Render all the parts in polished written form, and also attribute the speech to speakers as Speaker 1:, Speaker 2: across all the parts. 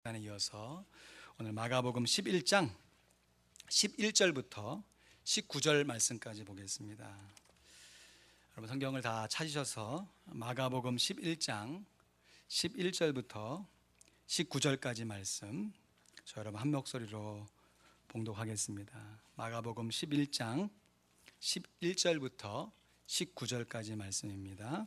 Speaker 1: 시간에 이어서 오늘 마가복음 11장 11절부터 19절 말씀까지 보겠습니다. 여러분 성경을 다 찾으셔서 마가복음 11장 11절부터 19절까지 말씀 저 여러분 한 목소리로 봉독하겠습니다. 마가복음 11장 11절부터 19절까지 말씀입니다.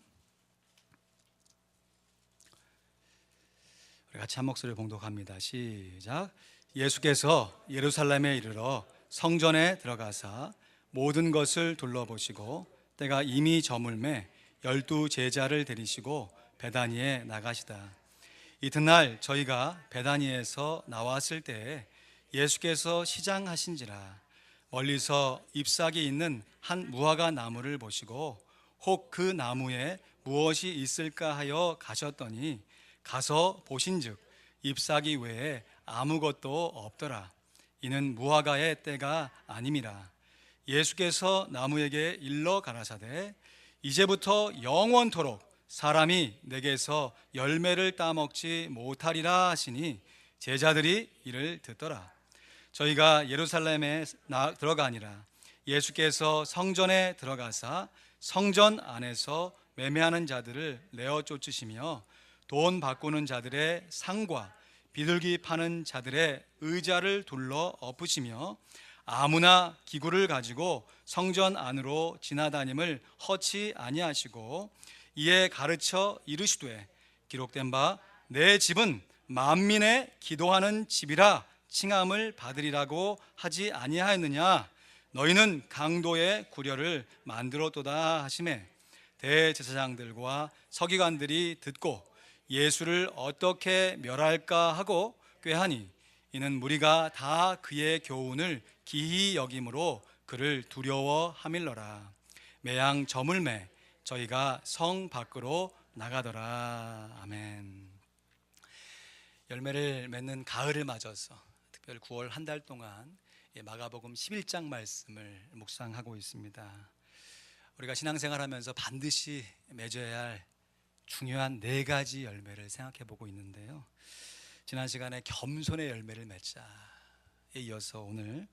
Speaker 1: 우리 같이 한 목소리로 봉독합니다. 시작. 예수께서 예루살렘에 이르러 성전에 들어가사 모든 것을 둘러보시고 때가 이미 저물매 12 제자를 데리시고 베다니에 나가시다. 이튿날 저희가 베다니에서 나왔을 때에 예수께서 시장하신지라 멀리서 잎사귀 있는 한 무화과 나무를 보시고 혹 그 나무에 무엇이 있을까 하여 가셨더니 가서 보신즉 잎사귀 외에 아무것도 없더라. 이는 무화과의 때가 아님이라. 예수께서 나무에게 일러 가라사대 이제부터 영원토록 사람이 내게서 열매를 따먹지 못하리라 하시니 제자들이 이를 듣더라. 저희가 예루살렘에 들어가니라. 예수께서 성전에 들어가사 성전 안에서 매매하는 자들을 내어 쫓으시며 돈 바꾸는 자들의 상과 비둘기 파는 자들의 의자를 둘러 엎으시며 아무나 기구를 가지고 성전 안으로 지나다님을 허치 아니하시고 이에 가르쳐 이르시되 기록된 바 내 집은 만민의 기도하는 집이라 칭함을 받으리라고 하지 아니하였느냐. 너희는 강도의 구려를 만들었도다 하시매 대제사장들과 서기관들이 듣고 예수를 어떻게 멸할까 하고 꾀하니 이는 무리가 다 그의 교훈을 기히 여김으로 그를 두려워하밀러라. 매양 저물매 저희가 성 밖으로 나가더라. 아멘. 열매를 맺는 가을을 맞아서 특별 9월 한 달 동안 마가복음 11장 말씀을 묵상하고 있습니다. 우리가 신앙생활하면서 반드시 맺어야 할 중요한 4가지 열매를 생각해 보고 있는데요. 지난 시간에 겸손의 열매를 맺자에 이어서 오늘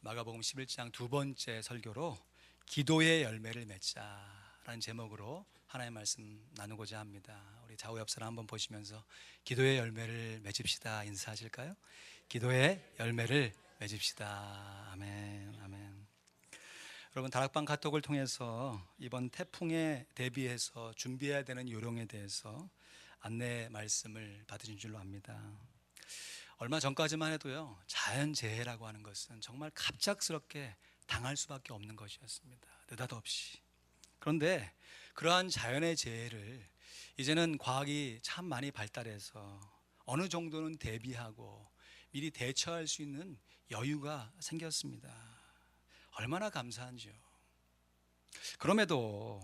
Speaker 1: 마가복음 11장 두 번째 설교로 기도의 열매를 맺자라는 제목으로 하나님의 말씀 나누고자 합니다. 우리 좌우 옆 사람 한번 보시면서 기도의 열매를 맺읍시다 인사하실까요? 기도의 열매를 맺읍시다. 아멘, 아멘. 여러분 다락방 카톡을 통해서 이번 태풍에 대비해서 준비해야 되는 요령에 대해서 안내 말씀을 받으신 줄로 압니다. 얼마 전까지만 해도요, 자연재해라고 하는 것은 정말 갑작스럽게 당할 수밖에 없는 것이었습니다. 느닷없이. 그런데 그러한 자연의 재해를 이제는 과학이 참 많이 발달해서 어느 정도는 대비하고 미리 대처할 수 있는 여유가 생겼습니다. 얼마나 감사한지요. 그럼에도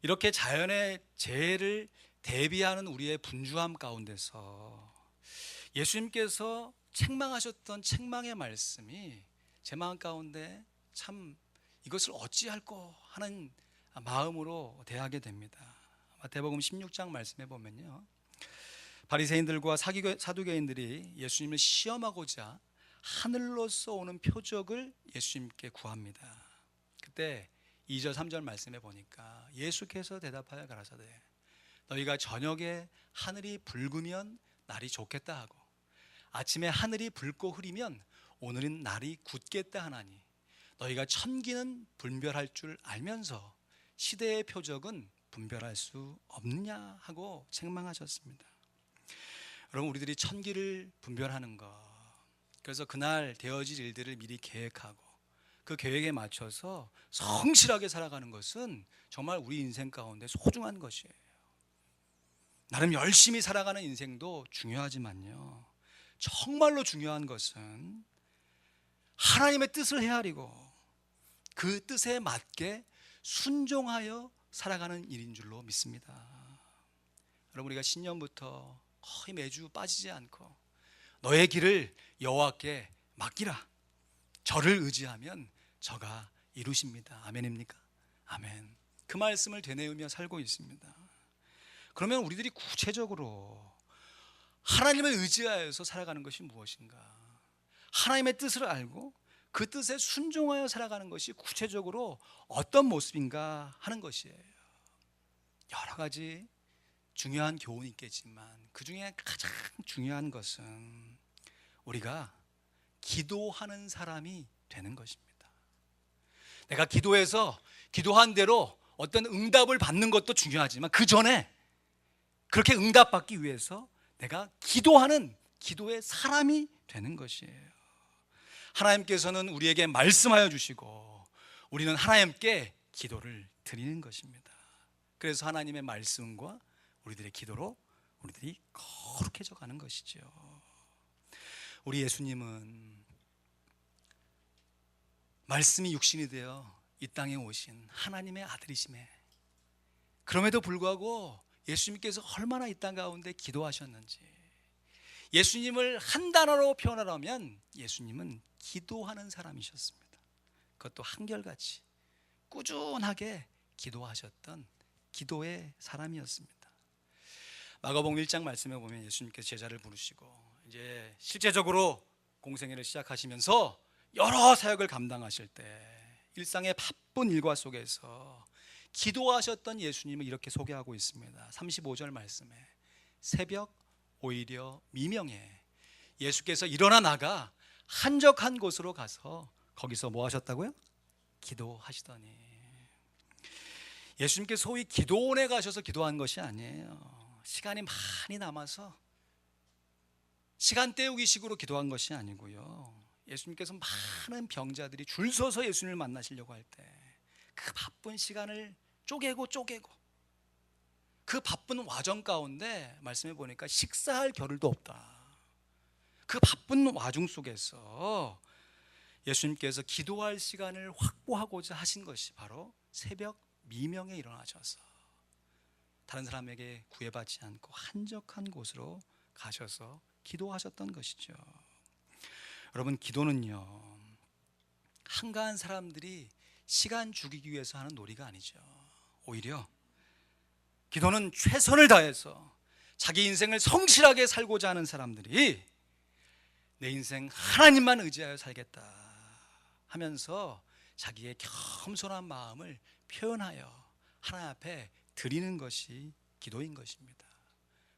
Speaker 1: 이렇게 자연의 재해를 대비하는 우리의 분주함 가운데서 예수님께서 책망하셨던 책망의 말씀이 제 마음 가운데 참 이것을 어찌할꼬 하는 마음으로 대하게 됩니다. 마태복음 16장 말씀해 보면요, 바리새인들과 사두개인들이 예수님을 시험하고자 하늘로서 오는 표적을 예수님께 구합니다. 그때 2절 3절 말씀해 보니까 예수께서 대답하여 가라사대 너희가 저녁에 하늘이 붉으면 날이 좋겠다 하고 아침에 하늘이 붉고 흐리면 오늘은 날이 굳겠다 하나니 너희가 천기는 분별할 줄 알면서 시대의 표적은 분별할 수 없느냐 하고 책망하셨습니다. 여러분 우리들이 천기를 분별하는 것, 그래서 그날 되어질 일들을 미리 계획하고 그 계획에 맞춰서 성실하게 살아가는 것은 정말 우리 인생 가운데 소중한 것이에요. 나름 열심히 살아가는 인생도 중요하지만요, 정말로 중요한 것은 하나님의 뜻을 헤아리고 그 뜻에 맞게 순종하여 살아가는 일인 줄로 믿습니다. 여러분 우리가 신년부터 거의 매주 빠지지 않고 너의 길을 여호와께 맡기라. 저를 의지하면 저가 이루십니다. 아멘입니까? 아멘. 그 말씀을 되뇌우며 살고 있습니다. 그러면 우리들이 구체적으로 하나님을 의지하여서 살아가는 것이 무엇인가? 하나님의 뜻을 알고 그 뜻에 순종하여 살아가는 것이 구체적으로 어떤 모습인가 하는 것이에요. 여러 가지 중요한 교훈이 있겠지만 그 중에 가장 중요한 것은 우리가 기도하는 사람이 되는 것입니다. 내가 기도해서 기도한 대로 어떤 응답을 받는 것도 중요하지만 그 전에 그렇게 응답받기 위해서 내가 기도하는 기도의 사람이 되는 것이에요. 하나님께서는 우리에게 말씀하여 주시고 우리는 하나님께 기도를 드리는 것입니다. 그래서 하나님의 말씀과 우리들의 기도로 우리들이 거룩해져 가는 것이죠. 우리 예수님은 말씀이 육신이 되어 이 땅에 오신 하나님의 아들이심에 그럼에도 불구하고 예수님께서 얼마나 이 땅 가운데 기도하셨는지, 예수님을 한 단어로 표현하라면 예수님은 기도하는 사람이셨습니다. 그것도 한결같이 꾸준하게 기도하셨던 기도의 사람이었습니다. 마가복음 1장 말씀에 보면 예수님께서 제자를 부르시고 이제 실제적으로 공생애를 시작하시면서 여러 사역을 감당하실 때 일상의 바쁜 일과 속에서 기도하셨던 예수님을 이렇게 소개하고 있습니다. 35절 말씀에 새벽 오히려 미명에 예수께서 일어나 나가 한적한 곳으로 가서 거기서 뭐 하셨다고요? 기도하시더니. 예수님께서 소위 기도원에 가셔서 기도한 것이 아니에요. 시간이 많이 남아서 시간 때우기식으로 기도한 것이 아니고요. 예수님께서 많은 병자들이 줄 서서 예수님을 만나시려고 할 때 그 바쁜 시간을 쪼개고 그 바쁜 와정 가운데 말씀해 보니까 식사할 겨를도 없다. 그 바쁜 와중 속에서 예수님께서 기도할 시간을 확보하고자 하신 것이 바로 새벽 미명에 일어나셔서 다른 사람에게 구애받지 않고 한적한 곳으로 가셔서 기도하셨던 것이죠. 여러분, 기도는요, 한가한 사람들이 시간 죽이기 위해서 하는 놀이가 아니죠. 오히려 기도는 최선을 다해서 자기 인생을 성실하게 살고자 하는 사람들이 내 인생 하나님만 의지하여 살겠다 하면서 자기의 겸손한 마음을 표현하여 하나님 앞에 드리는 것이 기도인 것입니다.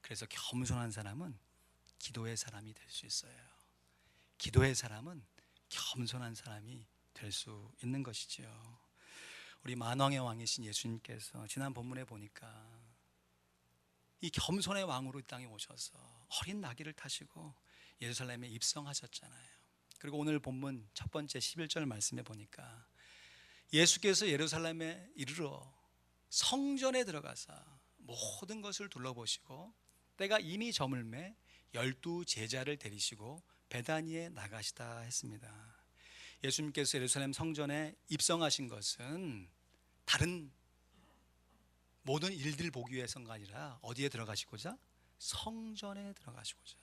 Speaker 1: 그래서 겸손한 사람은 기도의 사람이 될 수 있어요. 기도의 사람은 겸손한 사람이 될 수 있는 것이지요. 우리 만왕의 왕이신 예수님께서 지난 본문에 보니까 이 겸손의 왕으로 이 땅에 오셔서 어린 나귀를 타시고 예루살렘에 입성하셨잖아요. 그리고 오늘 본문 첫 번째 11절 말씀에 보니까 예수께서 예루살렘에 이르러 성전에 들어가사 모든 것을 둘러보시고 때가 이미 저물매 12 제자를 데리시고 베다니에 나가시다 했습니다. 예수님께서 예루살렘 성전에 입성하신 것은 다른 모든 일들 보기 위해서가 아니라 어디에 들어가시고자? 성전에 들어가시고자.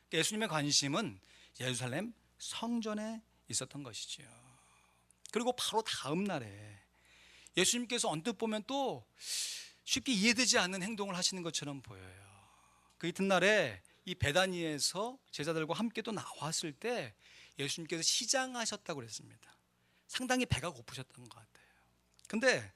Speaker 1: 그러니까 예수님의 관심은 예루살렘 성전에 있었던 것이지요. 그리고 바로 다음 날에 예수님께서 언뜻 보면 또 쉽게 이해되지 않는 행동을 하시는 것처럼 보여요. 그 이튿날에 이 베다니에서 제자들과 함께 또 나왔을 때 예수님께서 시장하셨다고 그랬습니다. 상당히 배가 고프셨던 것 같아요. 근데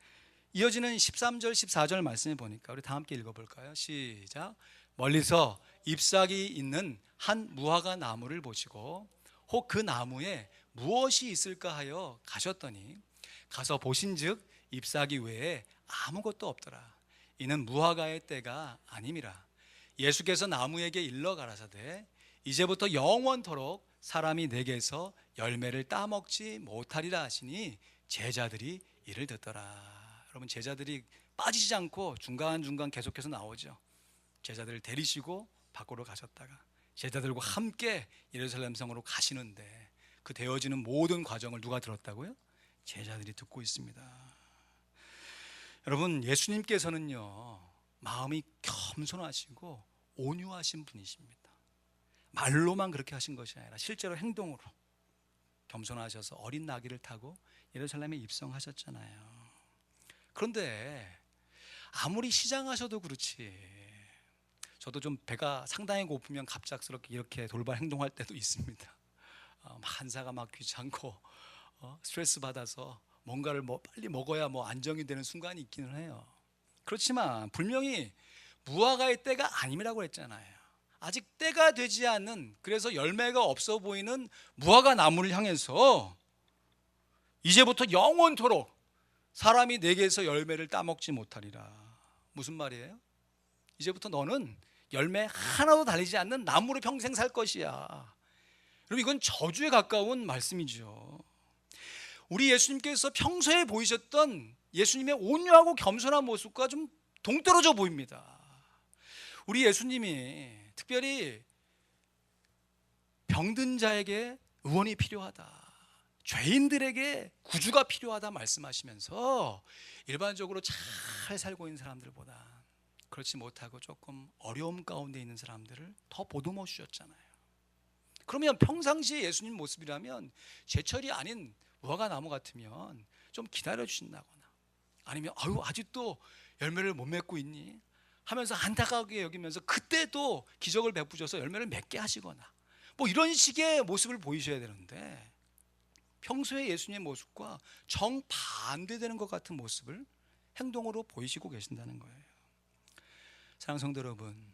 Speaker 1: 이어지는 13절 14절 말씀에 보니까 우리 다 함께 읽어볼까요? 시작. 멀리서 잎사귀 있는 한 무화과 나무를 보시고 혹 그 나무에 무엇이 있을까 하여 가셨더니 가서 보신즉 잎사귀 외에 아무것도 없더라. 이는 무화과의 때가 아님이라. 예수께서 나무에게 일러 가라사대 이제부터 영원토록 사람이 내게서 열매를 따먹지 못하리라 하시니 제자들이 이를 듣더라. 여러분, 제자들이 빠지지 않고 중간중간 계속해서 나오죠. 제자들을 데리시고 밖으로 가셨다가 제자들과 함께 예루살렘 성으로 가시는데 그 되어지는 모든 과정을 누가 들었다고요? 제자들이 듣고 있습니다. 여러분, 예수님께서는요 마음이 겸손하시고 온유하신 분이십니다. 말로만 그렇게 하신 것이 아니라 실제로 행동으로 겸손하셔서 어린 나귀를 타고 예루살렘에 입성하셨잖아요. 그런데 아무리 시장하셔도 그렇지 저도 좀 배가 상당히 고프면 갑작스럽게 이렇게 돌발 행동할 때도 있습니다. 한사가 막 귀찮고 스트레스 받아서 뭔가를 빨리 먹어야 안정이 되는 순간이 있기는 해요. 그렇지만 분명히 무화과의 때가 아님이라고 했잖아요. 아직 때가 되지 않는, 그래서 열매가 없어 보이는 무화과 나무를 향해서 이제부터 영원토록 사람이 내게서 열매를 따먹지 못하리라. 무슨 말이에요? 이제부터 너는 열매 하나도 달리지 않는 나무로 평생 살 것이야. 여러분, 이건 저주에 가까운 말씀이죠. 우리 예수님께서 평소에 보이셨던 예수님의 온유하고 겸손한 모습과 좀 동떨어져 보입니다. 우리 예수님이 특별히 병든 자에게 의원이 필요하다, 죄인들에게 구주가 필요하다 말씀하시면서 일반적으로 잘 살고 있는 사람들보다 그렇지 못하고 조금 어려움 가운데 있는 사람들을 더 보듬어 주셨잖아요. 그러면 평상시에 예수님 모습이라면 제철이 아닌 무화과 나무 같으면 좀 기다려 주신다거나, 아니면 아직도 열매를 못 맺고 있니? 하면서 안타깝게 여기면서 그때도 기적을 베푸셔서 열매를 맺게 하시거나 이런 식의 모습을 보이셔야 되는데, 평소에 예수님의 모습과 정반대되는 것 같은 모습을 행동으로 보이시고 계신다는 거예요. 사랑하는 성도 여러분,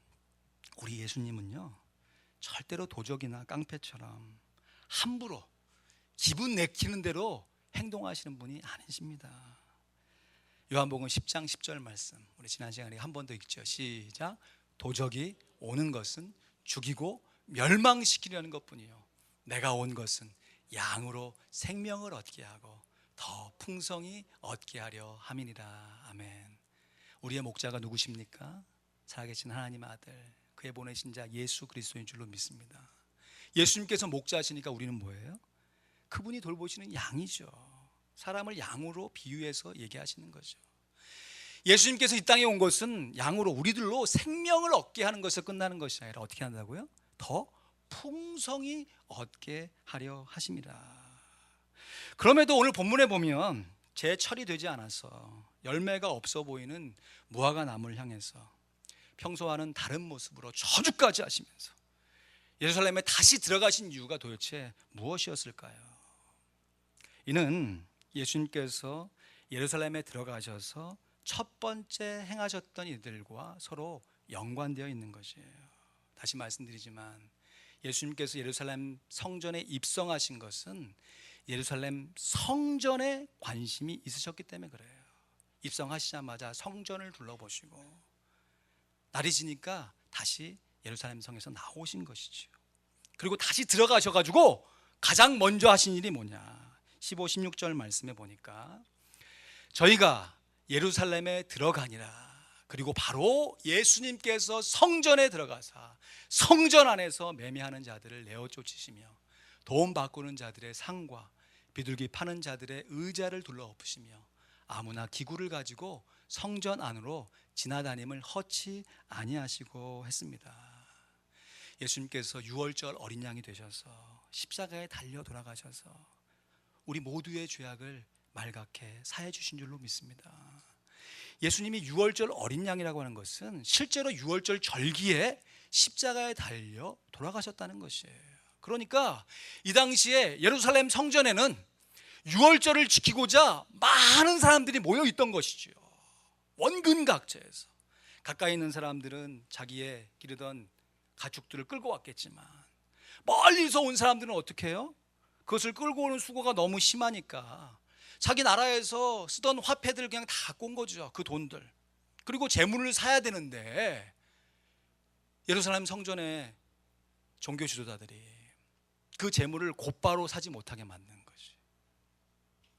Speaker 1: 우리 예수님은요 절대로 도적이나 깡패처럼 함부로 기분 내키는 대로 행동하시는 분이 아니십니다. 요한복음 10장 10절 말씀, 우리 지난 시간에 한 번 더 읽죠. 시작. 도적이 오는 것은 죽이고 멸망시키려는 것뿐이요 내가 온 것은 양으로 생명을 얻게 하고 더 풍성히 얻게 하려 함이니라. 아멘. 우리의 목자가 누구십니까? 살아계신 하나님 아들, 그의 보내신 자 예수 그리스도인 줄로 믿습니다. 예수님께서 목자시니까 우리는 뭐예요? 그분이 돌보시는 양이죠. 사람을 양으로 비유해서 얘기하시는 거죠. 예수님께서 이 땅에 온 것은 양으로, 우리들로 생명을 얻게 하는 것에서 끝나는 것이 아니라 어떻게 한다고요? 더 풍성히 얻게 하려 하심이라. 그럼에도 오늘 본문에 보면 제철이 되지 않아서 열매가 없어 보이는 무화과 나무를 향해서 평소와는 다른 모습으로 저주까지 하시면서 예루살렘에 다시 들어가신 이유가 도대체 무엇이었을까요? 이는 예수님께서 예루살렘에 들어가셔서 첫 번째 행하셨던 일들과 서로 연관되어 있는 것이에요. 다시 말씀드리지만 예수님께서 예루살렘 성전에 입성하신 것은 예루살렘 성전에 관심이 있으셨기 때문에 그래요. 입성하시자마자 성전을 둘러보시고 날이 지니까 다시 예루살렘 성에서 나오신 것이죠. 그리고 다시 들어가셔가지고 가장 먼저 하신 일이 뭐냐, 15, 16절 말씀에 보니까 저희가 예루살렘에 들어가니라. 그리고 바로 예수님께서 성전에 들어가사 성전 안에서 매매하는 자들을 내어 쫓으시며 돈 바꾸는 자들의 상과 비둘기 파는 자들의 의자를 둘러 엎으시며 아무나 기구를 가지고 성전 안으로 지나다님을 허치 아니하시고 했습니다. 예수님께서 유월절 어린 양이 되셔서 십자가에 달려 돌아가셔서 우리 모두의 죄악을 말갛게 사해 주신 줄로 믿습니다. 예수님이 유월절 어린 양이라고 하는 것은 실제로 유월절 절기에 십자가에 달려 돌아가셨다는 것이에요. 그러니까 이 당시에 예루살렘 성전에는 유월절을 지키고자 많은 사람들이 모여 있던 것이죠. 원근각지에서 가까이 있는 사람들은 자기의 기르던 가축들을 끌고 왔겠지만 멀리서 온 사람들은 어떻게 해요? 그것을 끌고 오는 수고가 너무 심하니까 자기 나라에서 쓰던 화폐들을 그냥 다 갖고 온 거죠. 그 돈들. 그리고 재물을 사야 되는데 예루살렘 성전의 종교 지도자들이 그 재물을 곧바로 사지 못하게 만든 것이,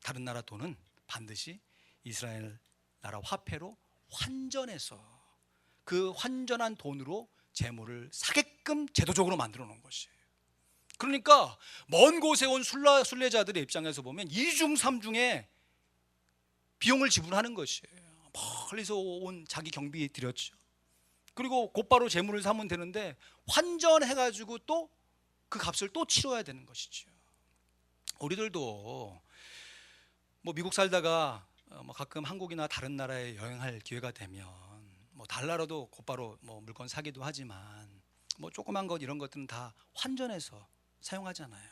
Speaker 1: 다른 나라 돈은 반드시 이스라엘 나라 화폐로 환전해서 그 환전한 돈으로 재물을 사게끔 제도적으로 만들어 놓은 것이에요. 그러니까 먼 곳에 온 순례자들의 입장에서 보면 2중 3중의 비용을 지불하는 것이에요. 멀리서 온 자기 경비 들였죠. 그리고 곧바로 재물을 사면 되는데 환전해가지고 또 그 값을 또 치러야 되는 것이죠. 우리들도 미국 살다가 가끔 한국이나 다른 나라에 여행할 기회가 되면 뭐 달러로도 곧바로 뭐 물건 사기도 하지만 뭐 조그만 것 이런 것들은 다 환전해서 사용하잖아요.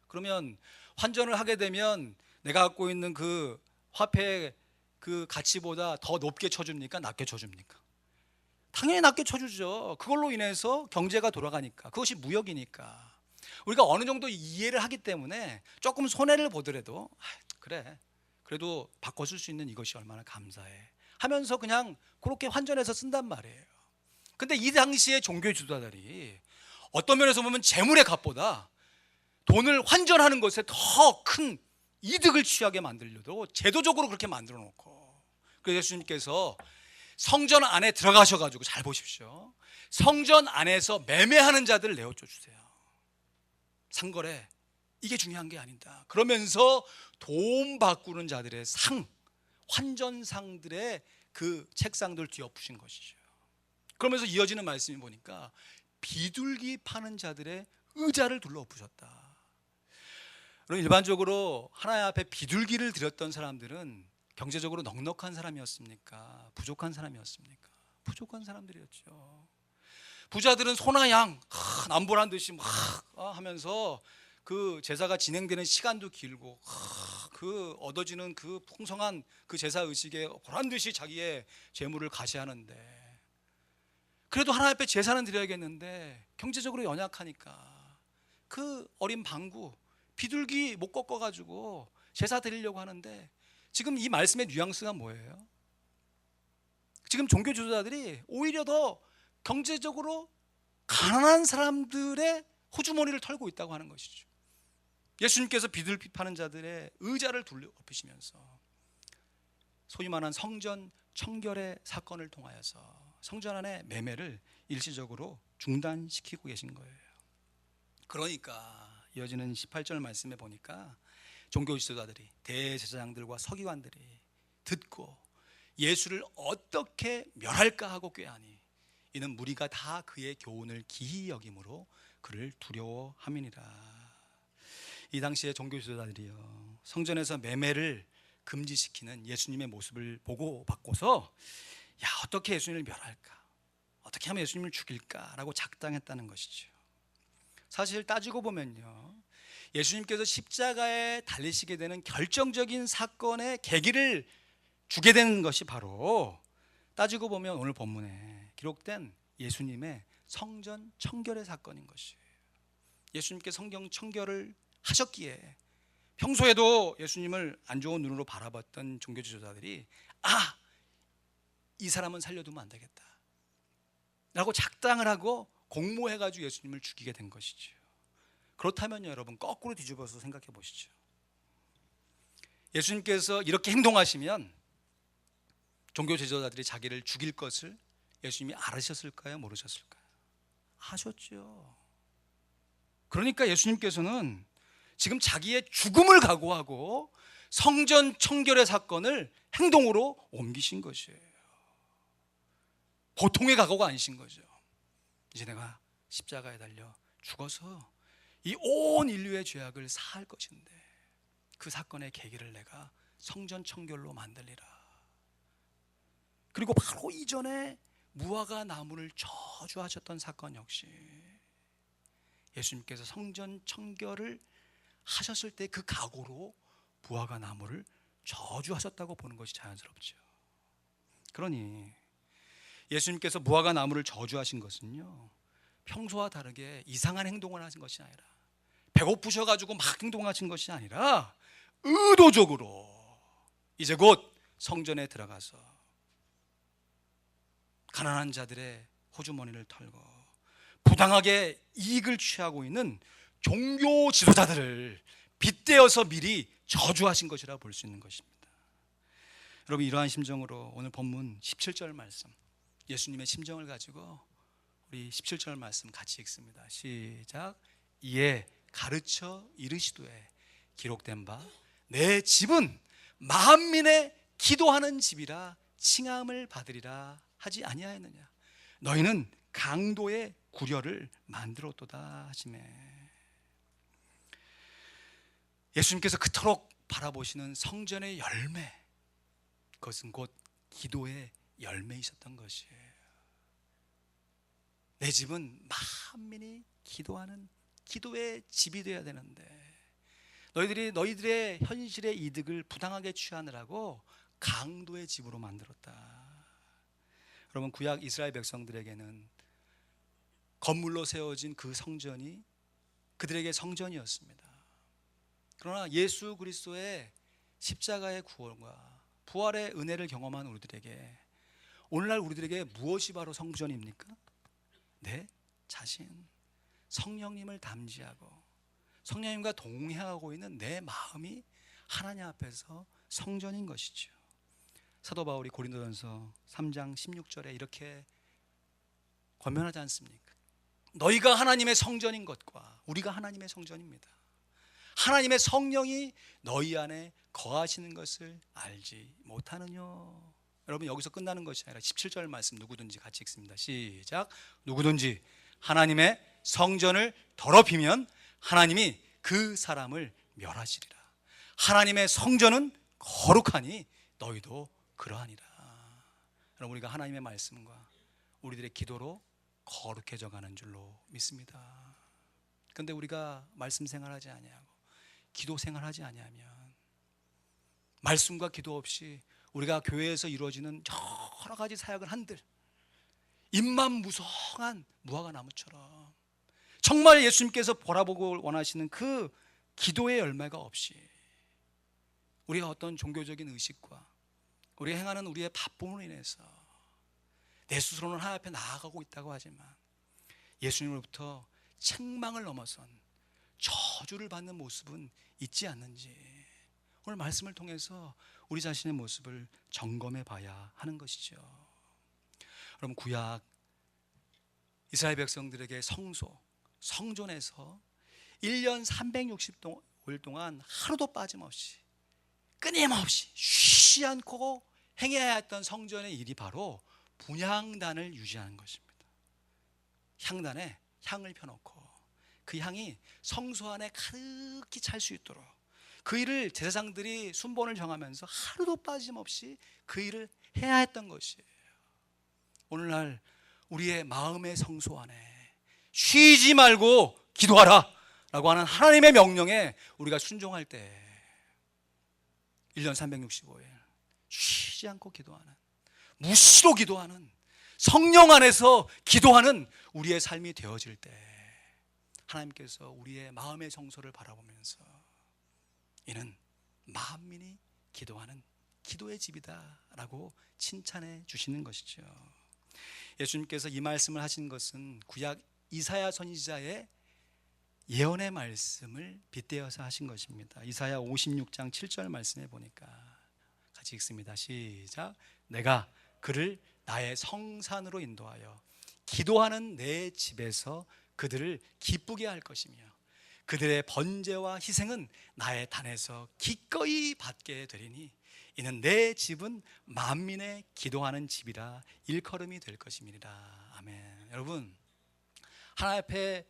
Speaker 1: 그러면 환전을 하게 되면 내가 갖고 있는 그 화폐의 그 가치보다 더 높게 쳐줍니까? 낮게 쳐줍니까? 당연히 낮게 쳐주죠. 그걸로 인해서 경제가 돌아가니까. 그것이 무역이니까. 우리가 어느 정도 이해를 하기 때문에 조금 손해를 보더라도 그래, 그래도 바꿔 쓸 수 있는 이것이 얼마나 감사해 하면서 그냥 그렇게 환전해서 쓴단 말이에요. 근데 이 당시에 종교 지도자들이 어떤 면에서 보면 재물의 값보다 돈을 환전하는 것에 더 큰 이득을 취하게 만들려고 제도적으로 그렇게 만들어 놓고, 그래서 예수님께서 성전 안에 들어가셔가지고, 잘 보십시오, 성전 안에서 매매하는 자들을 내어줘 주세요. 상거래 이게 중요한 게 아니다 그러면서 돈 바꾸는 자들의 상, 환전상들의 그 책상들 뒤엎으신 것이죠. 그러면서 이어지는 말씀이 보니까 비둘기 파는 자들의 의자를 둘러엎으셨다. 일반적으로 하나님 앞에 비둘기를 드렸던 사람들은 경제적으로 넉넉한 사람이었습니까? 부족한 사람이었습니까? 부족한 사람들이었죠. 부자들은 소나 양 남보란 듯이 막 하면서 그 제사가 진행되는 시간도 길고 그 얻어지는 그 풍성한 그 제사 의식에 보란 듯이 자기의 재물을 과시하는데, 그래도 하나님 앞에 제사는 드려야겠는데 경제적으로 연약하니까 그 어린 방구 비둘기 못 꺾어가지고 제사 드리려고 하는데, 지금 이 말씀의 뉘앙스가 뭐예요? 지금 종교 지도자들이 오히려 더 경제적으로 가난한 사람들의 호주머니를 털고 있다고 하는 것이죠. 예수님께서 비둘기 파는 자들의 의자를 둘러엎으시면서 소위 말하는 성전 청결의 사건을 통하여서 성전 안의 매매를 일시적으로 중단시키고 계신 거예요. 그러니까 이어지는 18절 말씀에 보니까 종교 지도자들이, 대제사장들과 서기관들이 듣고 예수를 어떻게 멸할까 하고 꾀하니 이는 무리가 다 그의 교훈을 기히 여김으로 그를 두려워함이니라. 이 당시에 종교 지도자들이요, 성전에서 매매를 금지시키는 예수님의 모습을 보고 받고서 어떻게 예수님을 멸할까, 어떻게 하면 예수님을 죽일까라고 작당했다는 것이죠. 사실 따지고 보면요, 예수님께서 십자가에 달리시게 되는 결정적인 사건의 계기를 주게 되는 것이 바로, 따지고 보면 오늘 본문에 기록된 예수님의 성전 청결의 사건인 것이에요. 예수님께 성경 청결을 하셨기에 평소에도 예수님을 안 좋은 눈으로 바라봤던 종교 지도자들이 이 사람은 살려두면 안 되겠다 라고 작당을 하고 공모해가지고 예수님을 죽이게 된 것이죠. 그렇다면 여러분, 거꾸로 뒤집어서 생각해 보시죠. 예수님께서 이렇게 행동하시면 종교 지도자들이 자기를 죽일 것을 예수님이 알으셨을까요? 모르셨을까요? 아셨죠. 그러니까 예수님께서는 지금 자기의 죽음을 각오하고 성전 청결의 사건을 행동으로 옮기신 것이에요. 보통의 각오가 아니신 거죠. 이제 내가 십자가에 달려 죽어서 이 온 인류의 죄악을 사할 것인데 그 사건의 계기를 내가 성전 청결로 만들리라. 그리고 바로 이전에 무화과 나무를 저주하셨던 사건 역시 예수님께서 성전 청결을 하셨을 때 그 각오로 무화과 나무를 저주하셨다고 보는 것이 자연스럽죠. 그러니 예수님께서 무화과 나무를 저주하신 것은요, 평소와 다르게 이상한 행동을 하신 것이 아니라, 배고프셔가지고 막 행동하신 것이 아니라 의도적으로 이제 곧 성전에 들어가서 가난한 자들의 호주머니를 털고 부당하게 이익을 취하고 있는 종교 지도자들을 빗대어서 미리 저주하신 것이라 볼 수 있는 것입니다. 여러분, 이러한 심정으로 오늘 본문 17절 말씀, 예수님의 심정을 가지고 우리 17절 말씀 같이 읽습니다. 시작. 이에 가르쳐 이르시되 기록된 바 내 집은 만민의 기도하는 집이라 칭함을 받으리라 하지 아니하였느냐. 너희는 강도의 구려를 만들었도다 하시매. 예수님께서 그토록 바라보시는 성전의 열매, 그것은 곧 기도의 열매이셨던 것이에요. 내 집은 만민이 기도하는 기도의 집이 되어야 되는데 너희들의 현실의 이득을 부당하게 취하느라고 강도의 집으로 만들었다. 여러분, 구약 이스라엘 백성들에게는 건물로 세워진 그 성전이 그들에게 성전이었습니다. 그러나 예수 그리스도의 십자가의 구원과 부활의 은혜를 경험한 우리들에게 오늘날 우리들에게 무엇이 바로 성전입니까? 내 자신, 성령님을 담지하고 성령님과 동행하고 있는 내 마음이 하나님 앞에서 성전인 것이죠. 사도 바울이 고린도전서 3장 16절에 이렇게 권면하지 않습니까? 너희가 하나님의 성전인 것과 우리가 하나님의 성전입니다. 하나님의 성령이 너희 안에 거하시는 것을 알지 못하느냐. 여러분, 여기서 끝나는 것이 아니라 17절 말씀 누구든지 같이 읽습니다. 시작. 누구든지 하나님의 성전을 더럽히면 하나님이 그 사람을 멸하시리라. 하나님의 성전은 거룩하니 너희도 그러하니라. 여러분, 우리가 하나님의 말씀과 우리들의 기도로 거룩해져 가는 줄로 믿습니다. 그런데 우리가 말씀 생활하지 아니하고 기도 생활하지 아니하면 말씀과 기도 없이 우리가 교회에서 이루어지는 여러 가지 사역을 한들 잎만 무성한 무화과 나무처럼 정말 예수님께서 바라보고 원하시는 그 기도의 열매가 없이 우리가 어떤 종교적인 의식과 우리가 행하는 우리의 바쁨으로 인해서 내 스스로는 하나님 앞에 나아가고 있다고 하지만 예수님으로부터 책망을 넘어선 저주를 받는 모습은 있지 않는지 오늘 말씀을 통해서 우리 자신의 모습을 점검해 봐야 하는 것이죠. 여러분, 구약 이스라엘 백성들에게 성전에서 1년 365일 동안 하루도 빠짐없이 끊임없이 쉬지 않고 행해야 했던 성전의 일이 바로 분향단을 유지하는 것입니다. 향단에 향을 펴놓고 그 향이 성소 안에 가득히 찰 수 있도록 그 일을 제사장들이 순번을 정하면서 하루도 빠짐없이 그 일을 해야 했던 것이에요. 오늘날 우리의 마음의 성소 안에 쉬지 말고 기도하라 라고 하는 하나님의 명령에 우리가 순종할 때 1년 365일 쉬지 않고 기도하는, 무시로 기도하는, 성령 안에서 기도하는 우리의 삶이 되어질 때 하나님께서 우리의 마음의 성소를 바라보면서 이는 만민이 기도하는 기도의 집이다 라고 칭찬해 주시는 것이죠. 예수님께서 이 말씀을 하신 것은 구약 이사야 선지자의 예언의 말씀을 빗대어서 하신 것입니다. 이사야 56장 7절 말씀에 보니까 같이 읽습니다. 시작. 내가 그를 나의 성산으로 인도하여 기도하는 내 집에서 그들을 기쁘게 할 것이며 그들의 번제와 희생은 나의 단에서 기꺼이 받게 되리니 이는 내 집은 만민의 기도하는 집이라 일컬음이 될 것임이니라. 아멘. 여러분, 하나님 앞에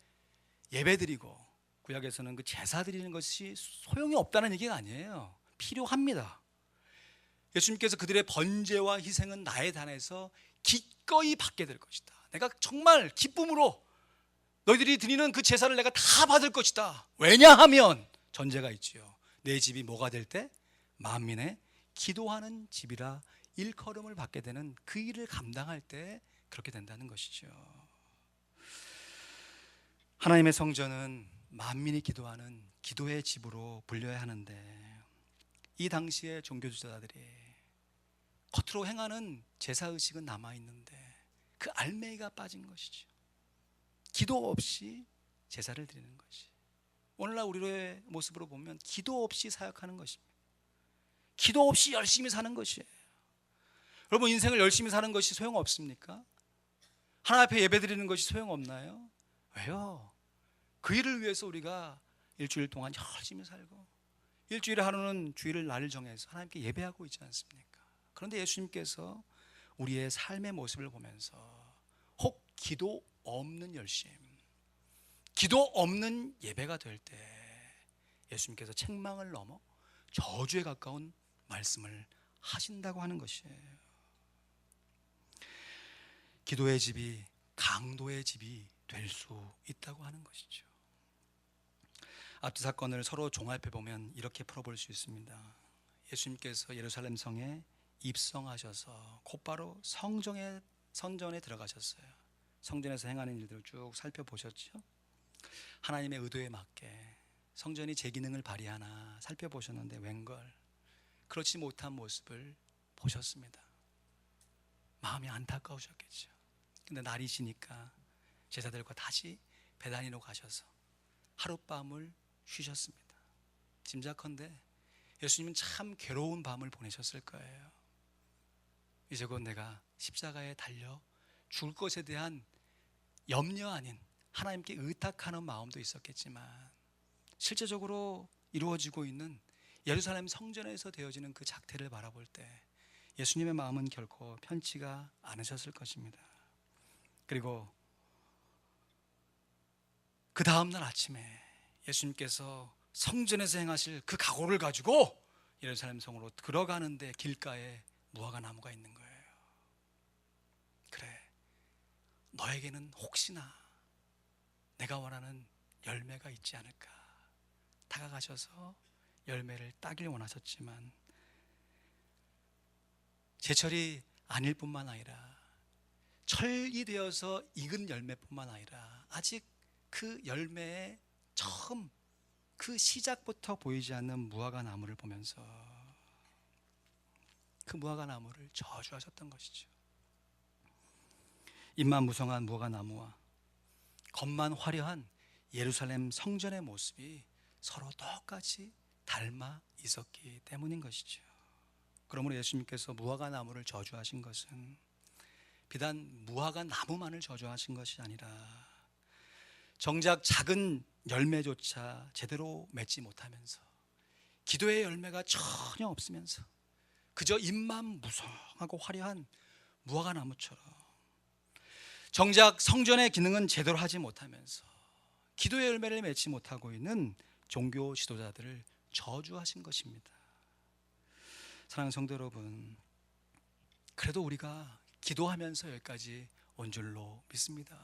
Speaker 1: 예배드리고 구약에서는 그 제사 드리는 것이 소용이 없다는 얘기가 아니에요. 필요합니다. 예수님께서 그들의 번제와 희생은 나의 단에서 기꺼이 받게 될 것이다. 내가 정말 기쁨으로 너희들이 드리는 그 제사를 내가 다 받을 것이다. 왜냐하면 전제가 있지요. 내 집이 뭐가 될 때? 만민의 기도하는 집이라 일컬음을 받게 되는 그 일을 감당할 때 그렇게 된다는 것이죠. 하나님의 성전은 만민이 기도하는 기도의 집으로 불려야 하는데 이 당시의 종교 지도자들이 겉으로 행하는 제사의식은 남아있는데 그 알맹이가 빠진 것이죠. 기도 없이 제사를 드리는 것이 오늘날 우리의 모습으로 보면 기도 없이 사역하는 것입니다. 기도 없이 열심히 사는 것이에요. 여러분, 인생을 열심히 사는 것이 소용없습니까? 하나님 앞에 예배드리는 것이 소용없나요? 왜요? 그 일을 위해서 우리가 일주일 동안 열심히 살고 일주일에 하루는 주일을 날을 정해서 하나님께 예배하고 있지 않습니까? 그런데 예수님께서 우리의 삶의 모습을 보면서 혹 기도 없는 열심, 기도 없는 예배가 될 때 예수님께서 책망을 넘어 저주에 가까운 말씀을 하신다고 하는 것이에요. 기도의 집이 강도의 집이 될 수 있다고 하는 것이죠. 앞뒤 사건을 서로 종합해 보면 이렇게 풀어볼 수 있습니다. 예수님께서 예루살렘 성에 입성하셔서 곧바로 성전에 들어가셨어요. 성전에서 행하는 일들을 쭉 살펴보셨죠. 하나님의 의도에 맞게 성전이 제 기능을 발휘하나 살펴보셨는데 웬걸 그렇지 못한 모습을 보셨습니다. 마음이 안타까우셨겠죠. 근데 날이 지니까 제자들과 다시 베다니로 가셔서 하룻밤을 쉬셨습니다. 짐작컨대 예수님은 참 괴로운 밤을 보내셨을 거예요. 이제 곧 내가 십자가에 달려 죽을 것에 대한 염려 아닌 하나님께 의탁하는 마음도 있었겠지만 실제적으로 이루어지고 있는 예루살렘 성전에서 되어지는 그 작태를 바라볼 때 예수님의 마음은 결코 편치가 않으셨을 것입니다. 그리고 그 다음날 아침에 예수님께서 성전에서 행하실 그 각오를 가지고 예루살렘 성으로 들어가는데 길가에 무화과 나무가 있는 거예요. 그래, 너에게는 혹시나 내가 원하는 열매가 있지 않을까. 다가가셔서 열매를 따길 원하셨지만 제철이 아닐 뿐만 아니라 철이 되어서 익은 열매뿐만 아니라 아직 그 열매의 처음 그 시작부터 보이지 않는 무화과 나무를 보면서 그 무화과 나무를 저주하셨던 것이죠. 잎만 무성한 무화과 나무와 겉만 화려한 예루살렘 성전의 모습이 서로 똑같이 닮아 있었기 때문인 것이죠. 그러므로 예수님께서 무화과 나무를 저주하신 것은 비단 무화과 나무만을 저주하신 것이 아니라 정작 작은 열매조차 제대로 맺지 못하면서 기도의 열매가 전혀 없으면서 그저 잎만 무성하고 화려한 무화과 나무처럼 정작 성전의 기능은 제대로 하지 못하면서 기도의 열매를 맺지 못하고 있는 종교 지도자들을 저주하신 것입니다. 사랑하는 성도 여러분, 그래도 우리가 기도하면서 여기까지 온 줄로 믿습니다.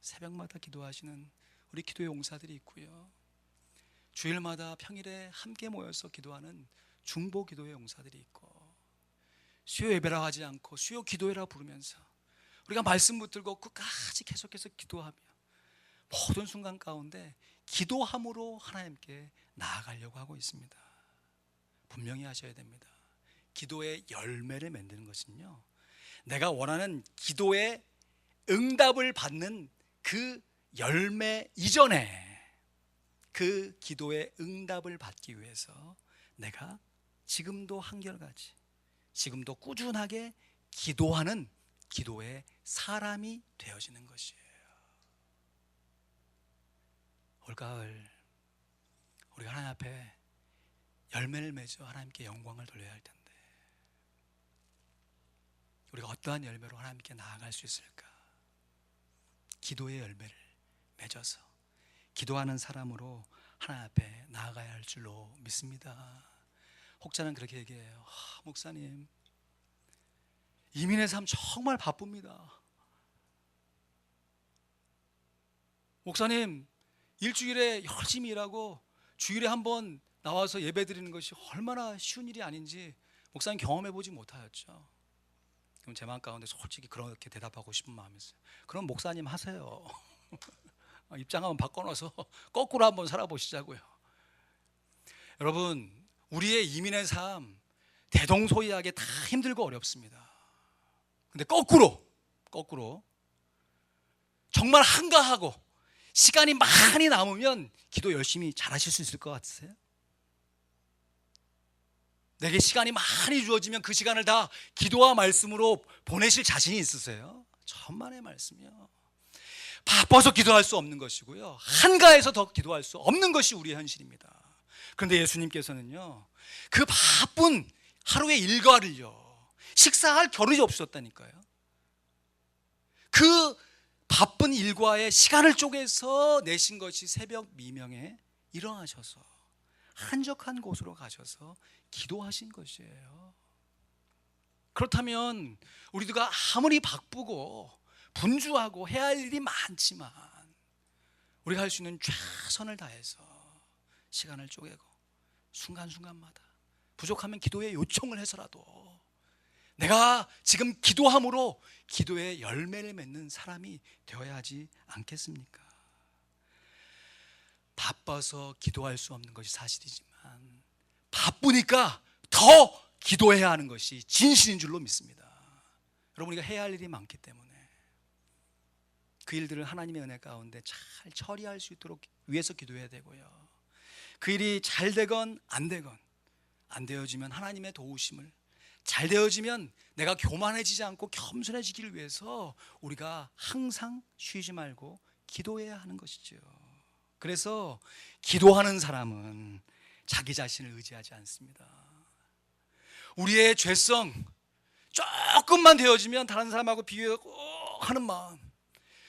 Speaker 1: 새벽마다 기도하시는 우리 기도의 용사들이 있고요, 주일마다 평일에 함께 모여서 기도하는 중보 기도의 용사들이 있고, 수요 예배라 하지 않고 수요 기도회라 부르면서 우리가 말씀 붙들고 끝까지 계속해서 기도하며 모든 순간 가운데 기도함으로 하나님께 나아가려고 하고 있습니다. 분명히 하셔야 됩니다. 기도의 열매를 맺는 것은요, 내가 원하는 기도의 응답을 받는 그 열매 이전에 그 기도의 응답을 받기 위해서 내가 지금도 한결같이 지금도 꾸준하게 기도하는 기도의 사람이 되어지는 것이에요. 올가을 우리가 하나님 앞에 열매를 맺어 하나님께 영광을 돌려야 할 텐데 우리가 어떠한 열매로 하나님께 나아갈 수 있을까? 기도의 열매를 맺어서 기도하는 사람으로 하나님 앞에 나아가야 할 줄로 믿습니다. 혹자는 그렇게 얘기해요. 목사님, 이민의 삶 정말 바쁩니다. 목사님, 일주일에 열심히 일하고 주일에 한번 나와서 예배 드리는 것이 얼마나 쉬운 일이 아닌지 목사님 경험해 보지 못하였죠. 그럼 제 마음 가운데 솔직히 그렇게 대답하고 싶은 마음이 있어요. 그럼 목사님 하세요. 입장 한번 바꿔놔서 거꾸로 한번 살아보시자고요. 여러분, 우리의 이민의 삶 대동소이하게 다 힘들고 어렵습니다. 근데 거꾸로 정말 한가하고 시간이 많이 남으면 기도 열심히 잘하실 수 있을 것 같으세요? 내게 시간이 많이 주어지면 그 시간을 다 기도와 말씀으로 보내실 자신이 있으세요? 천만의 말씀이요. 바빠서 기도할 수 없는 것이고요, 한가해서 더 기도할 수 없는 것이 우리의 현실입니다. 그런데 예수님께서는요, 그 바쁜 하루의 일과를요, 식사할 겨를이 없으셨다니까요. 그 바쁜 일과에 시간을 쪼개서 내신 것이 새벽 미명에 일어나셔서 한적한 곳으로 가셔서 기도하신 것이에요. 그렇다면 우리가 아무리 바쁘고 분주하고 해야 할 일이 많지만 우리가 할 수 있는 최선을 다해서 시간을 쪼개고 순간순간마다 부족하면 기도에 요청을 해서라도 내가 지금 기도함으로 기도의 열매를 맺는 사람이 되어야 하지 않겠습니까? 바빠서 기도할 수 없는 것이 사실이지만 바쁘니까 더 기도해야 하는 것이 진실인 줄로 믿습니다. 여러분, 우리가 해야 할 일이 많기 때문에 그 일들을 하나님의 은혜 가운데 잘 처리할 수 있도록 위해서 기도해야 되고요, 그 일이 잘 되건 안 되어지면 하나님의 도우심을, 잘 되어지면 내가 교만해지지 않고 겸손해지기를 위해서 우리가 항상 쉬지 말고 기도해야 하는 것이죠. 그래서 기도하는 사람은 자기 자신을 의지하지 않습니다. 우리의 죄성 조금만 되어지면 다른 사람하고 비교해서 꼭 하는 마음,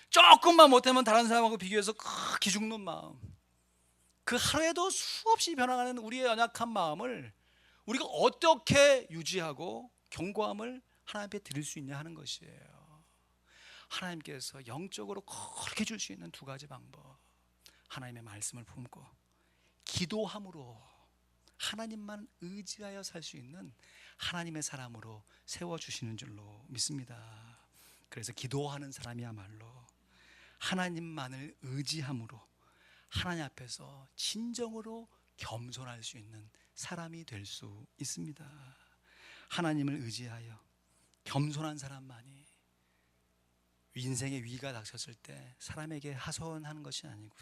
Speaker 1: 조금만 못하면 다른 사람하고 비교해서 기죽는 마음, 그 하루에도 수없이 변화가는 우리의 연약한 마음을 우리가 어떻게 유지하고 견고함을 하나님 앞에 드릴 수 있냐 하는 것이에요. 하나님께서 영적으로 그렇게 줄 수 있는 두 가지 방법, 하나님의 말씀을 품고 기도함으로 하나님만 의지하여 살 수 있는 하나님의 사람으로 세워주시는 줄로 믿습니다. 그래서 기도하는 사람이야말로 하나님만을 의지함으로 하나님 앞에서 진정으로 겸손할 수 있는 사람이 될 수 있습니다. 하나님을 의지하여 겸손한 사람만이 인생의 위기가 닥쳤을 때 사람에게 하소연하는 것이 아니고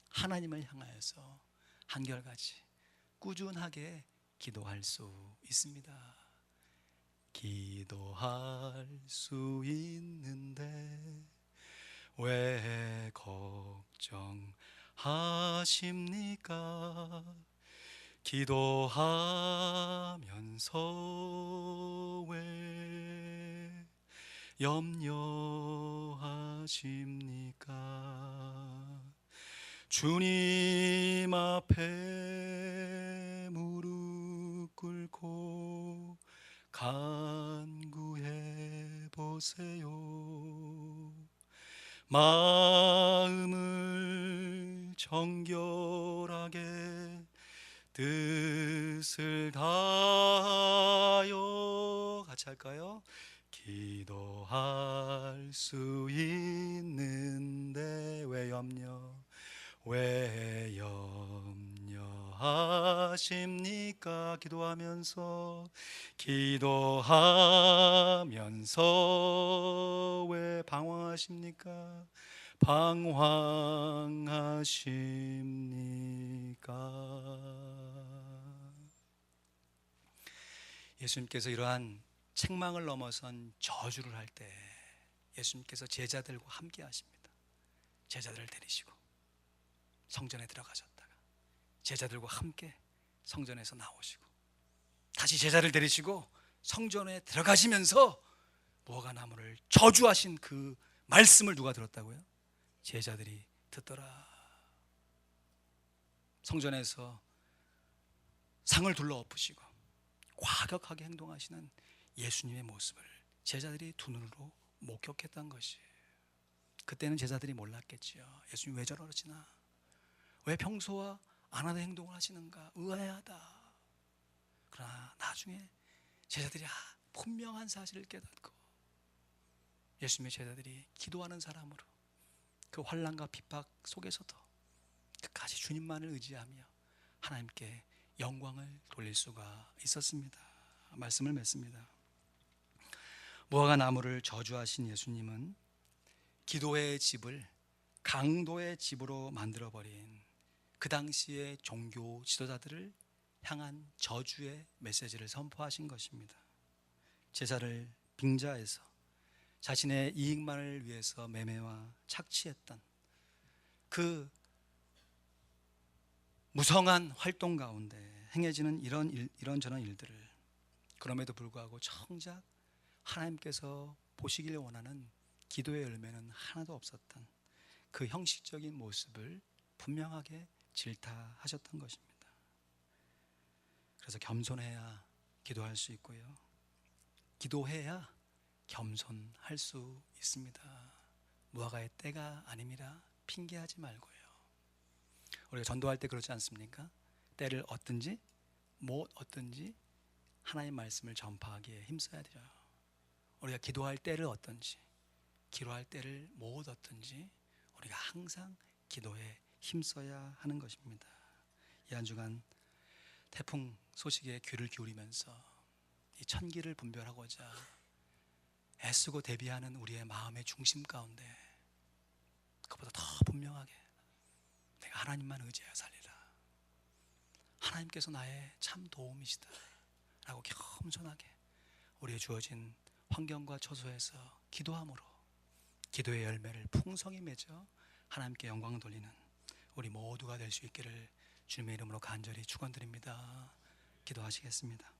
Speaker 1: 하나님을 향하여서 한결같이 꾸준하게 기도할 수 있습니다. 기도할 수 있는데 왜 걱정하십니까? 기도하면서 왜 염려하십니까? 주님 앞에 무릎 꿇고 간구해 보세요. 마음을 정결하게 뜻을 다하여 같이 할까요? 기도할 수 있는데 왜 염려하십니까? 기도하면서 왜 방황하십니까? 예수님께서 이러한 책망을 넘어선 저주를 할 때 예수님께서 제자들과 함께 하십니다. 제자들을 데리시고 성전에 들어가셨다가 제자들과 함께 성전에서 나오시고 다시 제자를 데리시고 성전에 들어가시면서 무화과 나무를 저주하신 그 말씀을 누가 들었다고요? 제자들이 듣더라. 성전에서 상을 둘러엎으시고 과격하게 행동하시는 예수님의 모습을 제자들이 두 눈으로 목격했던 것이에요. 그때는 제자들이 몰랐겠지요. 예수님 왜 저러시나? 왜 평소와 안 하는 행동을 하시는가? 의아해하다. 그러나 나중에 제자들이 분명한 사실을 깨닫고 예수님의 제자들이 기도하는 사람으로 그 환난과 핍박 속에서도 끝까지 주님만을 의지하며 하나님께 영광을 돌릴 수가 있었습니다. 말씀을 맺습니다. 무화과 나무를 저주하신 예수님은 기도의 집을 강도의 집으로 만들어버린 그 당시의 종교 지도자들을 향한 저주의 메시지를 선포하신 것입니다. 제자를 빙자해서 자신의 이익만을 위해서 매매와 착취했던 그 무성한 활동 가운데 행해지는 이런저런 일들을 그럼에도 불구하고 정작 하나님께서 보시길 원하는 기도의 열매는 하나도 없었던 그 형식적인 모습을 분명하게 질타하셨던 것입니다. 그래서 겸손해야 기도할 수 있고요, 기도해야 겸손할 수 있습니다. 무화과의 때가 아닙니다. 핑계하지 말고요. 우리가 전도할 때 그렇지 않습니까? 때를 얻든지 못 얻든지 하나님의 말씀을 전파하기에 힘써야 돼요. 우리가 기도할 때를 얻든지 기도할 때를 못 얻든지 우리가 항상 기도에 힘써야 하는 것입니다. 이 한 주간 태풍 소식에 귀를 기울이면서 이 천기를 분별하고자 애쓰고 대비하는 우리의 마음의 중심 가운데 그보다 더 분명하게 내가 하나님만 의지하여 살리라. 하나님께서 나의 참 도움이시다 라고 겸손하게 우리의 주어진 환경과 처소에서 기도함으로 기도의 열매를 풍성히 맺어 하나님께 영광 돌리는 우리 모두가 될 수 있기를 주님의 이름으로 간절히 축원드립니다. 기도하시겠습니다.